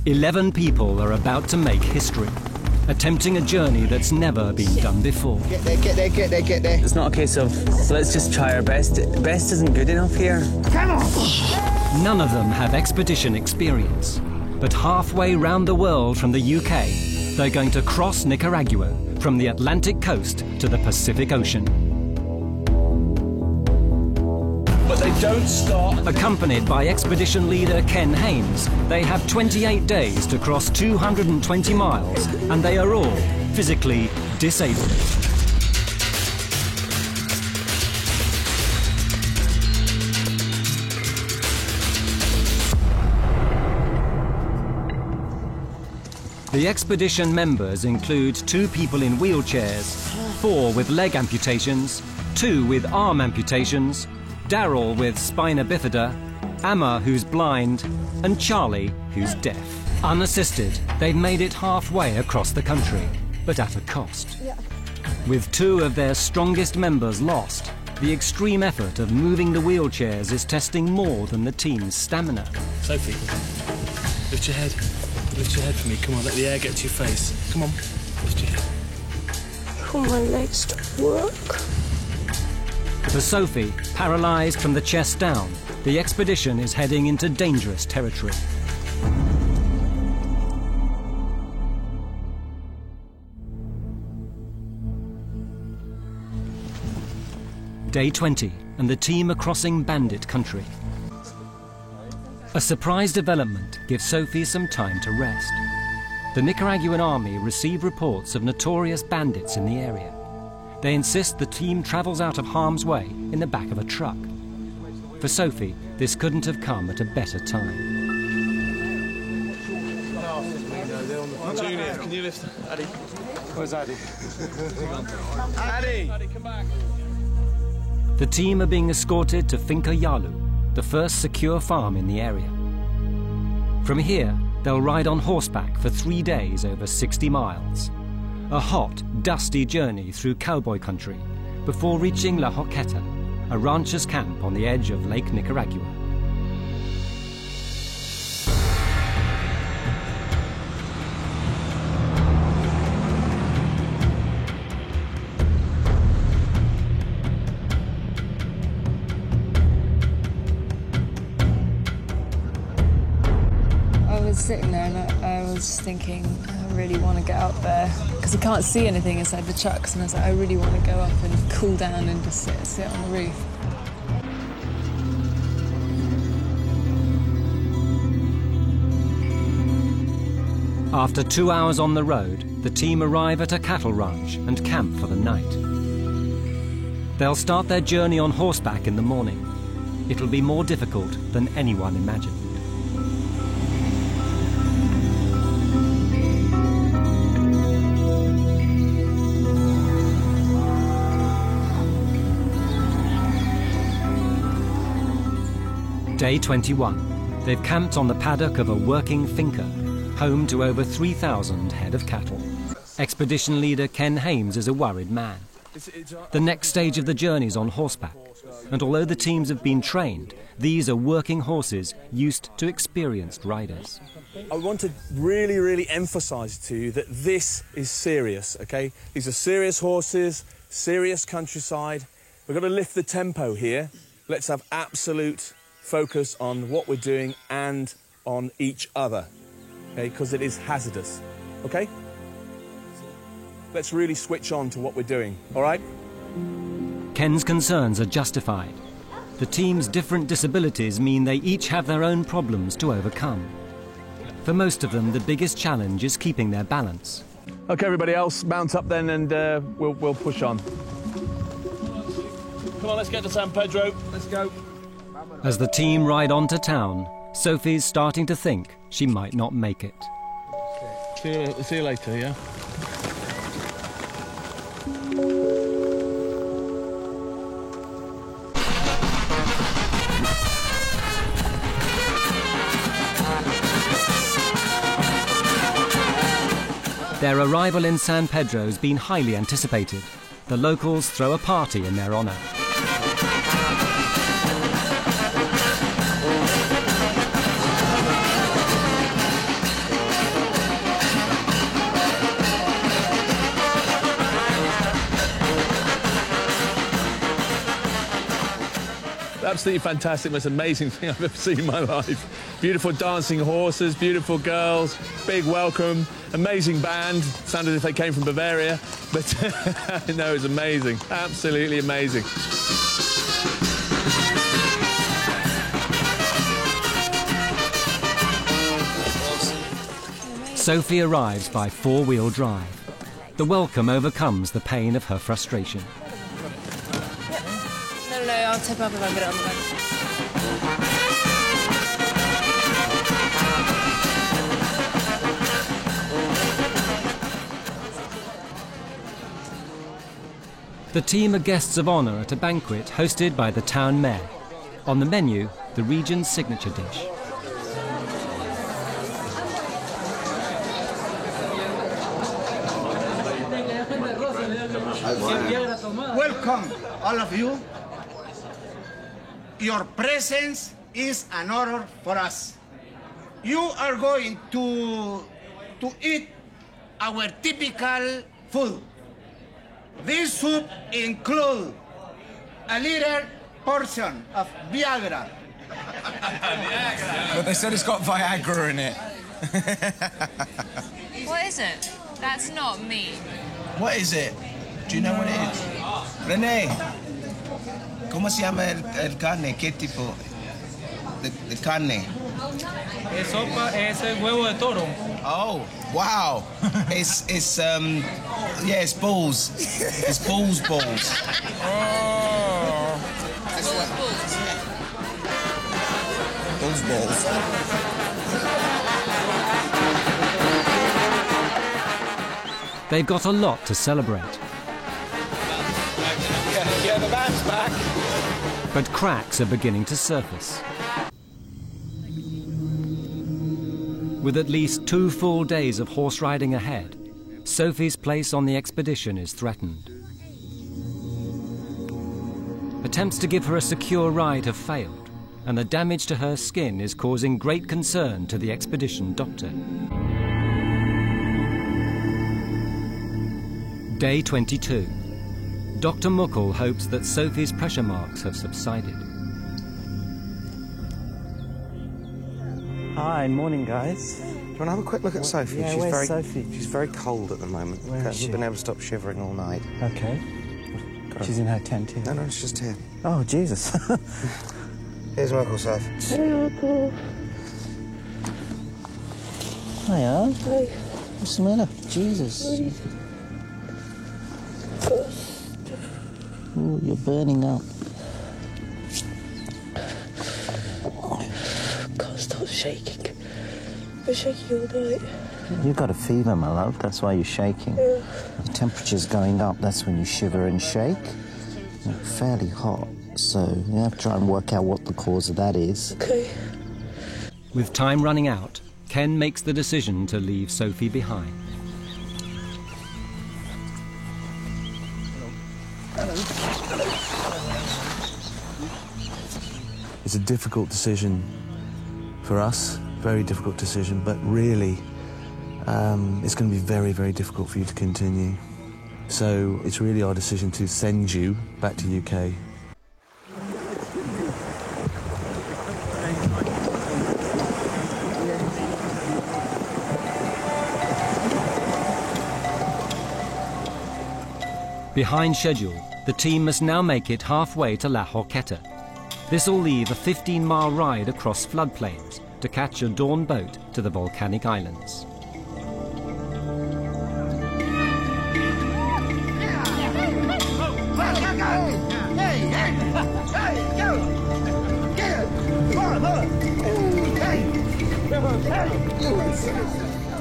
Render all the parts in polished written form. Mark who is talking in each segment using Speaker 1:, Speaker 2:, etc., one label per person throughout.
Speaker 1: 11 people are about to make history, attempting a journey that's never been done before.
Speaker 2: Get there, get there, get there, get there.
Speaker 3: It's not a case of, let's just try our best. Best isn't good enough here.
Speaker 2: Come on!
Speaker 1: None of them have expedition experience, but halfway round the world from the UK, they're going to cross Nicaragua from the Atlantic coast to the Pacific Ocean.
Speaker 4: But they don't stop.
Speaker 1: Accompanied by expedition leader Ken Hames, they have 28 days to cross 220 miles, and they are all physically disabled. The expedition members include 2 people in wheelchairs, 4 with leg amputations, 2 with arm amputations, Daryl with spina bifida, Amma who's blind, and Charlie who's deaf. Unassisted, they've made it halfway across the country, but at a cost. With 2 of their strongest members lost, the extreme effort of moving the wheelchairs is testing more than the team's stamina.
Speaker 4: Sophie, lift your head. Lift your head for me. Come on, let the air get to your face. Come on, lift your head.
Speaker 5: Oh, my legs don't work.
Speaker 1: For Sophie, paralysed from the chest down, the expedition is heading into dangerous territory. Day 20, and the team are crossing bandit country. A surprise development gives Sophie some time to rest. The Nicaraguan army receive reports of notorious bandits in the area. They insist the team travels out of harm's way in the back of a truck. For Sophie, this couldn't have come at a better time.
Speaker 4: Junior, can you lift Addy?
Speaker 6: Where's Addy?
Speaker 4: Addy! Addy, come back.
Speaker 1: The team are being escorted to Finca Yalu, the first secure farm in the area. From here, they'll ride on horseback for 3 days over 60 miles. A hot, dusty journey through cowboy country before reaching La Joqueta, a rancher's camp on the edge of Lake Nicaragua.
Speaker 5: Sitting there and I was thinking, I really want to get up there because I can't see anything inside the trucks, and I was like, I really want to go up and cool down and just sit on the roof.
Speaker 1: After 2 hours on the road, the team arrive at a cattle ranch and camp for the night. They'll start their journey on horseback in the morning. It'll be more difficult than anyone imagined. Day 21. They've camped on the paddock of a working finca, home to over 3,000 head of cattle. Expedition leader Ken Hames is a worried man. The next stage of the journey is on horseback, and although the teams have been trained, these are working horses used to experienced riders.
Speaker 7: I want to really emphasise to you that this is serious, OK? These are serious horses, serious countryside. We've got to lift the tempo here. Let's have absolute focus on what we're doing and on each other, okay? Because it is hazardous, okay? Let's really switch on to what we're doing, all right?
Speaker 1: Ken's concerns are justified. The team's different disabilities mean they each have their own problems to overcome. For most of them, the biggest challenge is keeping their balance.
Speaker 7: Okay, everybody else, mount up then and we'll push on.
Speaker 4: Come on, let's get to San Pedro. Let's go.
Speaker 1: As the team ride on to town, Sophie's starting to think she might not make it.
Speaker 4: See you later, yeah?
Speaker 1: Their arrival in San Pedro has been highly anticipated. The locals throw a party in their honour.
Speaker 7: absolutely fantastic, most amazing thing I've ever seen in my life. Beautiful dancing horses, beautiful girls, big welcome, amazing band. Sounded as if they came from Bavaria, but no, it was amazing, absolutely amazing.
Speaker 1: Sophie arrives by four-wheel drive. The welcome overcomes the pain of her frustration.
Speaker 5: No, I'll tip up if I get it on the back.
Speaker 1: The team are guests of honour at a banquet hosted by the town mayor. On the menu, the region's signature dish.
Speaker 6: Welcome, all of you. Your presence is an honor for us. You are going to eat our typical food. This soup includes a little portion of Viagra.
Speaker 2: But they said it's got Viagra in it.
Speaker 5: What is it? That's not me.
Speaker 2: What is it? Do you know what it is? René, ¿cómo se llama el carne? ¿Qué tipo de carne?
Speaker 8: Es sopa, es el huevo de toro.
Speaker 2: Oh, wow. It's yeah, it's balls. It's balls.
Speaker 5: Balls.
Speaker 2: Balls.
Speaker 1: They've got a lot to celebrate.
Speaker 2: Yeah, the band's back.
Speaker 1: But cracks are beginning to surface. With at least 2 full days of horse riding ahead, Sophie's place on the expedition is threatened. Attempts to give her a secure ride have failed, and the damage to her skin is causing great concern to the expedition doctor. Day 22. Dr. Muckle hopes that Sophie's pressure marks have subsided.
Speaker 3: Hi, morning, guys.
Speaker 9: Do you want to have a quick look at Sophie?
Speaker 3: Yeah, where's Sophie?
Speaker 9: She's very cold at the moment.
Speaker 3: Where is she?
Speaker 9: Hasn't been able to stop shivering all night.
Speaker 3: Okay. She's in her tent here.
Speaker 9: No, it's just here.
Speaker 3: Oh, Jesus.
Speaker 9: Here's Uncle Soph.
Speaker 3: Hey, Uncle. Hiya. Hey. What's the matter? Jesus. Oh, you're burning up.
Speaker 10: Can't stop shaking. I've been shaking all night.
Speaker 3: You've got a fever, my love. That's why you're shaking.
Speaker 10: Yeah.
Speaker 3: The temperature's going up. That's when you shiver and shake. You're fairly hot, so you have to try and work out what the cause of that is.
Speaker 10: Okay.
Speaker 1: With time running out, Ken makes the decision to leave Sophie behind.
Speaker 7: It's a difficult decision for us, very difficult decision, but really it's going to be very, very difficult for you to continue. So it's really our decision to send you back to UK.
Speaker 1: Behind schedule, the team must now make it halfway to La Horquetta. This will leave a 15-mile ride across floodplains to catch a dawn boat to the volcanic islands.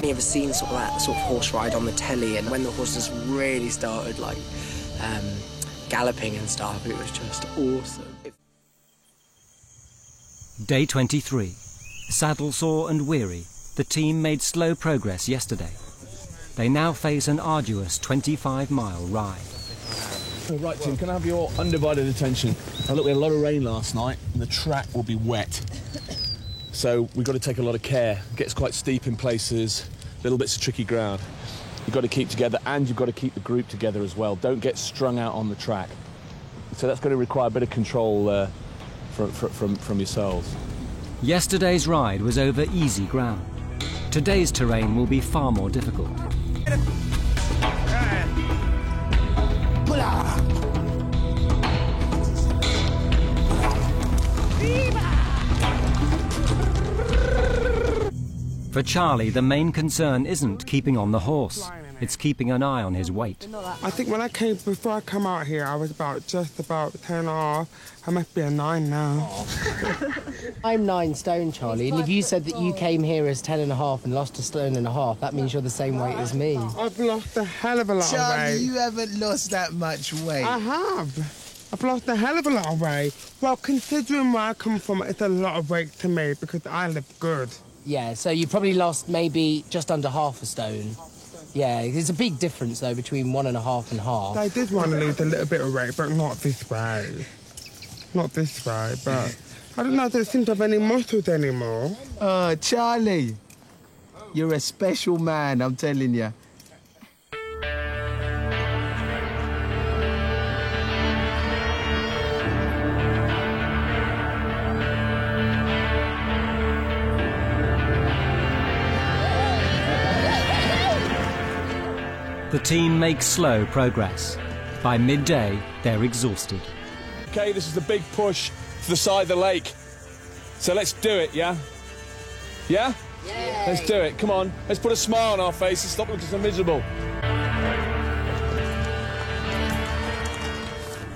Speaker 11: You ever seen sort of that sort of horse ride on the telly, and when the horses really started like galloping and stuff, it was just awesome.
Speaker 1: Day 23. Saddle sore and weary, the team made slow progress yesterday. They now face an arduous 25-mile ride.
Speaker 7: Right, Tim, can I have your undivided attention? Now, look, we had a lot of rain last night, and the track will be wet. So we've got to take a lot of care. It gets quite steep in places, little bits of tricky ground. You've got to keep together, and you've got to keep the group together as well. Don't get strung out on the track. So that's going to require a bit of control from yourselves.
Speaker 1: Yesterday's ride was over easy ground. Today's terrain will be far more difficult. For Charlie, the main concern isn't keeping on the horse. It's keeping an eye on his weight.
Speaker 12: I think before I come out here, I was just about 10.5. I must be a 9 now.
Speaker 11: I'm 9 stone, Charlie, and if you said that you came here as 10.5 and lost 1.5 stone, that means you're the same weight as me.
Speaker 12: I've lost a hell of a lot of weight.
Speaker 2: Charlie, you haven't lost that much weight.
Speaker 12: I have. I've lost a hell of a lot of weight. Well, considering where I come from, it's a lot of weight to me because I live good.
Speaker 11: Yeah, so you probably lost maybe just under 1/2 stone. Yeah, there's a big difference, though, between 1.5 and half.
Speaker 12: I did want to lose a little bit of weight, but not this way. Not this way, but I don't know, I don't seem to have any muscles anymore.
Speaker 2: Oh, Charlie, you're a special man, I'm telling you.
Speaker 1: The team makes slow progress. By midday, they're exhausted.
Speaker 7: Okay, this is the big push to the side of the lake. So let's do it, yeah? Yeah? Yay. Let's do it, come on. Let's put a smile on our faces, stop looking so miserable.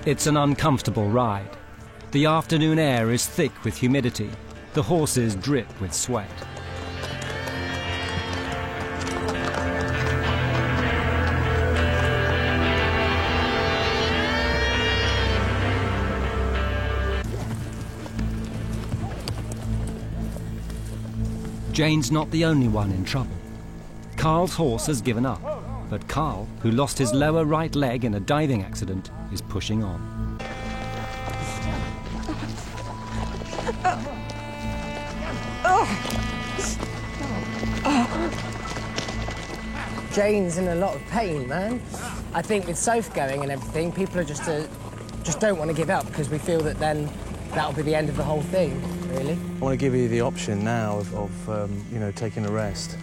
Speaker 1: It's an uncomfortable ride. The afternoon air is thick with humidity. The horses drip with sweat. Jane's not the only one in trouble. Carl's horse has given up, but Carl, who lost his lower right leg in a diving accident, is pushing on.
Speaker 11: Jane's in a lot of pain, man. I think with Soph going and everything, people are just don't want to give up because we feel that then that'll be the end of the whole thing, really.
Speaker 7: I want to give you the option now of you know, taking a rest.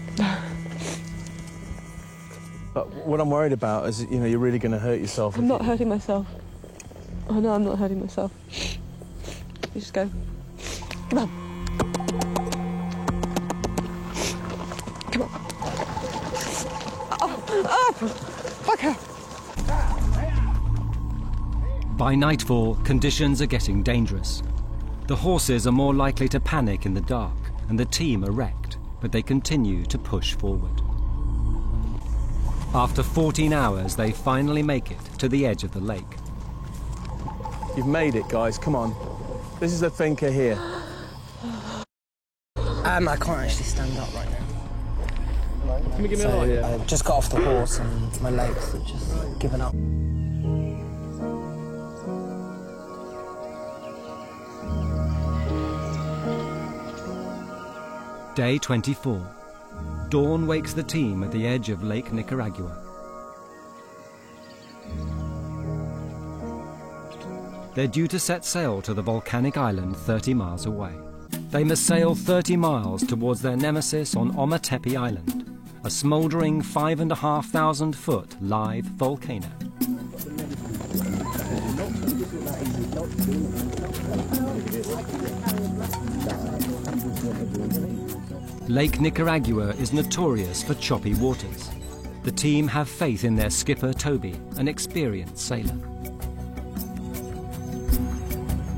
Speaker 7: But what I'm worried about is, you know, you're really going to hurt yourself.
Speaker 10: I'm not hurting myself. Oh, no, I'm not hurting myself. You just go. Come on. Come on. Oh, okay.
Speaker 1: By nightfall, conditions are getting dangerous. The horses are more likely to panic in the dark, and the team are wrecked, but they continue to push forward. After 14 hours, they finally make it to the edge of the lake.
Speaker 7: You've made it, guys, come on. This is the thinker here.
Speaker 11: I can't actually stand up right now.
Speaker 7: Can you give me a light here?
Speaker 11: I just got off the horse and my legs have just given up.
Speaker 1: Day 24. Dawn wakes the team at the edge of Lake Nicaragua. They're due to set sail to the volcanic island 30 miles away. They must sail 30 miles towards their nemesis on Ometepe Island, a smouldering 5,500-foot live volcano. Lake Nicaragua is notorious for choppy waters. The team have faith in their skipper, Toby, an experienced sailor.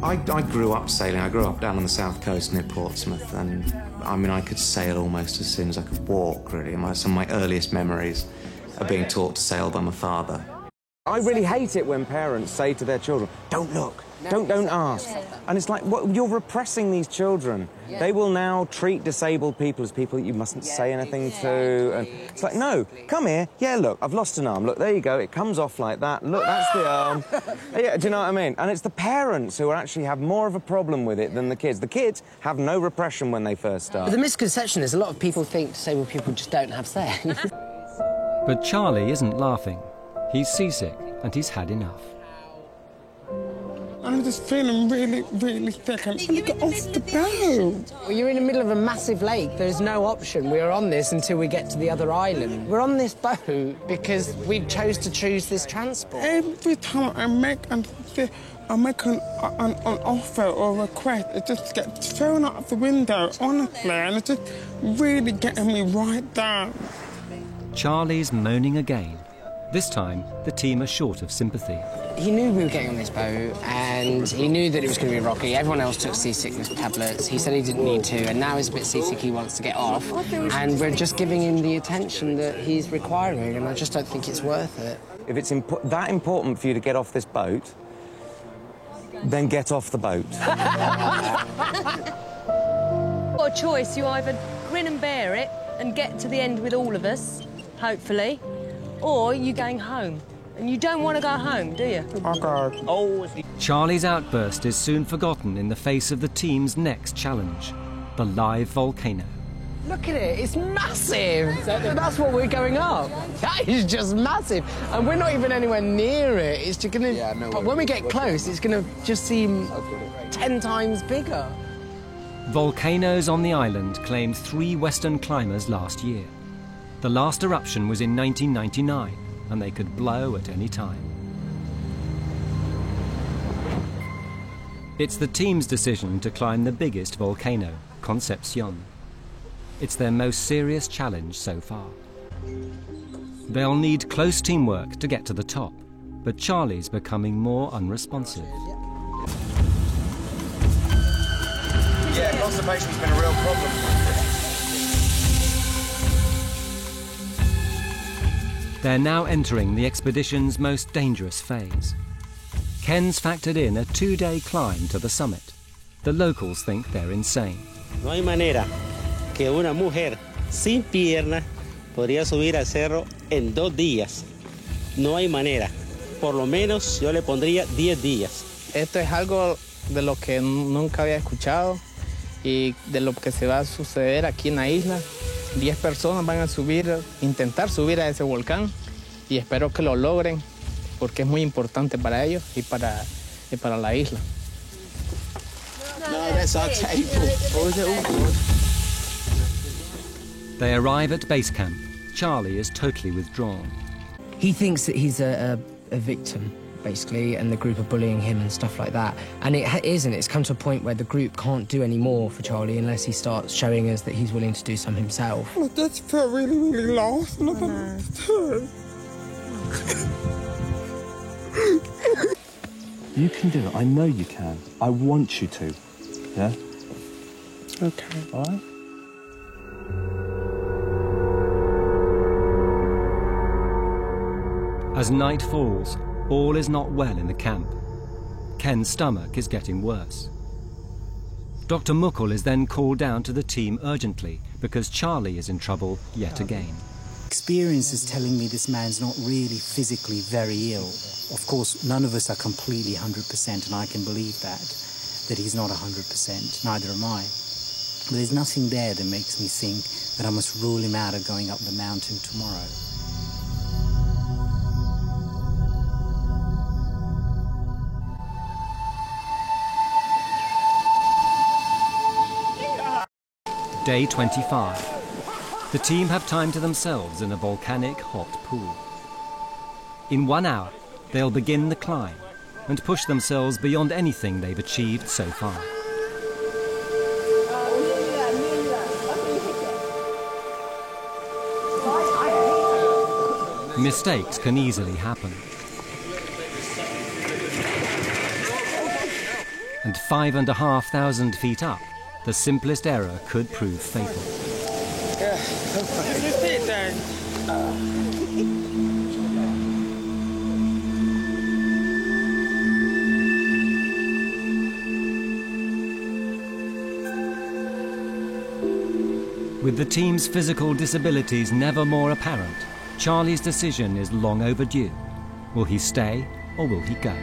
Speaker 9: I grew up sailing. I grew up down on the south coast near Portsmouth, and I mean, I could sail almost as soon as I could walk, really. Some of my earliest memories are being taught to sail by my father.
Speaker 13: I really hate it when parents say to their children, don't look, don't ask. And it's like, you're repressing these children. Yeah. They will now treat disabled people as people that you mustn't say anything to. And it's like, no, come here. Yeah, look, I've lost an arm. Look, there you go. It comes off like that. Look, that's the arm. Yeah, do you know what I mean? And it's the parents who actually have more of a problem with it than the kids. The kids have no repression when they first start.
Speaker 11: But the misconception is a lot of people think disabled people just don't have say.
Speaker 1: But Charlie isn't laughing. He's seasick and he's had enough.
Speaker 12: And I'm just feeling really, really sick. I'm trying to get off the boat.
Speaker 11: Well, you're in the middle of a massive lake. There's no option. We are on this until we get to the other island. We're on this boat because we chose to choose this transport.
Speaker 12: Every time I make an offer or request, it just gets thrown out the window, honestly, and it's just really getting me right down.
Speaker 1: Charlie's moaning again. This time, the team are short of sympathy.
Speaker 11: He knew we were getting on this boat, and he knew that it was going to be rocky. Everyone else took seasickness tablets. He said he didn't need to, and now he's a bit seasick, he wants to get off. And we're just giving him the attention that he's requiring, and I just don't think it's worth it.
Speaker 13: If it's that important for you to get off this boat, then get off the boat.
Speaker 10: Got a choice. You either grin and bear it and get to the end with all of us, hopefully, or you're going home. And you don't want to go home, do you?
Speaker 12: Oh, God.
Speaker 11: Oh.
Speaker 1: Charlie's outburst is soon forgotten in the face of the team's next challenge, the live volcano.
Speaker 11: Look at it, it's massive. That's what we're going up. That is just massive. And we're not even anywhere near it. It's just going to... But when we get close, it's going to just seem 10 times bigger.
Speaker 1: Volcanoes on the island claimed 3 Western climbers last year. The last eruption was in 1999, and they could blow at any time. It's the team's decision to climb the biggest volcano, Concepcion. It's their most serious challenge so far. They'll need close teamwork to get to the top, but Charlie's becoming more unresponsive.
Speaker 14: Yeah, constipation's been a real problem.
Speaker 1: They're now entering the expedition's most dangerous phase. Ken's factored in a 2-day climb to the summit. The locals think they're insane.
Speaker 15: No hay manera que una mujer sin pierna podría subir al cerro en 2 días. No hay manera. Por lo menos yo le pondría 10 días.
Speaker 16: Esto es algo de lo que nunca había escuchado y de lo que se va a suceder aquí en la isla. 10 personas van a intentar subir a ese volcán y espero que lo logren porque es muy importante para ellos y para la isla.
Speaker 11: No, that's our table.
Speaker 1: They arrive at base camp. Charlie is totally withdrawn.
Speaker 11: He thinks that he's a victim, basically, and the group are bullying him and stuff like that. And it isn't. It's come to a point where the group can't do any more for Charlie unless he starts showing us that he's willing to do some himself.
Speaker 12: I just feel really, really lost, and I don't know what to do.
Speaker 7: You can do it. I know you can. I want you to. Yeah?
Speaker 12: Okay.
Speaker 7: All right?
Speaker 1: As night falls, all is not well in the camp. Ken's stomach is getting worse. Dr. Mukul is then called down to the team urgently because Charlie is in trouble yet again.
Speaker 3: Experience is telling me this man's not really physically very ill. Of course, none of us are completely 100%, and I can believe that he's not 100%, neither am I. But there's nothing there that makes me think that I must rule him out of going up the mountain tomorrow.
Speaker 1: Day 25. The team have time to themselves in a volcanic hot pool. In 1 hour, they'll begin the climb and push themselves beyond anything they've achieved so far. Mistakes can easily happen. And 5,500 feet up, the simplest error could prove fatal. With the team's physical disabilities never more apparent, Charlie's decision is long overdue. Will he stay or will he go?